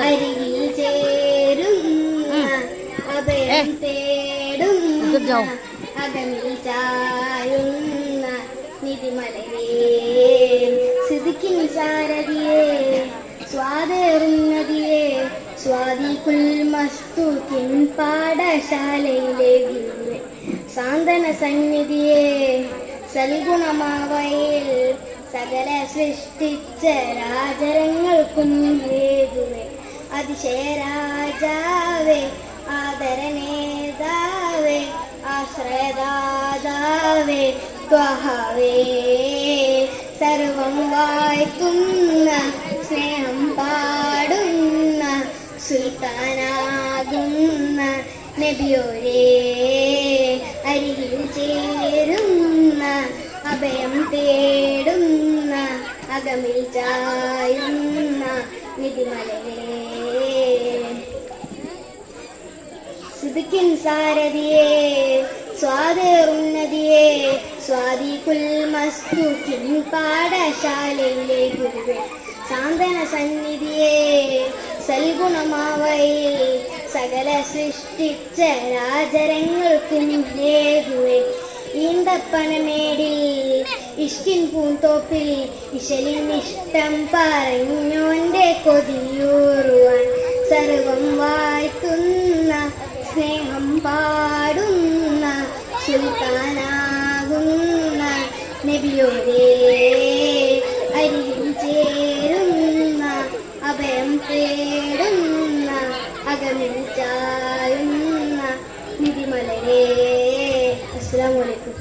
അരികിൽ ചേരുന്ന അഭയം തേടുന്ന അകമിൽ ചായുന്ന നിധിമലരേ സിദ്ദിഖിൻ സാരഥിയേ സ്വാദേറുന്നതിയെ സ്വാദിഖുൽ മസ്തൂക്കിൻ പാഠശാലയിലെ ഗുരുവേ സാന്ത്വന സന്നിധിയെ സൽഗുണമാവയിൽ സകല സൃഷ്ടിച്ച രാജരങ്ങൾക്കും ഹേതുവേ അതിശയരാജാവേ ആദരനേതാവേ ആശ്രയദാതാവേ ത്വഹവേ സർവം വാഴ്ത്തുന്ന സ്നേഹം പാടുന്ന സുൽത്താനാകുന്ന നബിയോരേ അരികിൽ ചേരുന്ന അഭയം തേടുന്ന അകമിൽ ചായുന്ന നിധിമലരേ സിദ്ദിഖിൻ സാരഥിയേ സ്വാദേറുന്നതിയെ സ്വാദിഖുൽ മസ്തൂക്കിൻ പാഠശാലയിലെ ഗുരുവേ സാന്ത്വന സന്നിധിയെ സൽഗുണമാവയിൽ സകല സൃഷ്ടിച്ച രാജരങ്ങൾക്കും ഹേതുവേ ഈന്തപ്പനമേടിൽ ഇഷ്കിൻ പൂന്തോപ്പിൽ ഇശലിൻ ഇഷ്ടം പറഞ്ഞോന്റെ കൊതിയൂറുവാൻ സർവം വാഴ്ത്തുന്ന സ്നേഹം പാടുന്ന സുൽത്താനാകുന്ന നബിയോരേ അരികിൽ ചേരുന്ന അഭയം തേടുന്ന അകമിൽ ചായുന്ന നിധിമലരേ. അസ്സലാമു അലൈക്കും.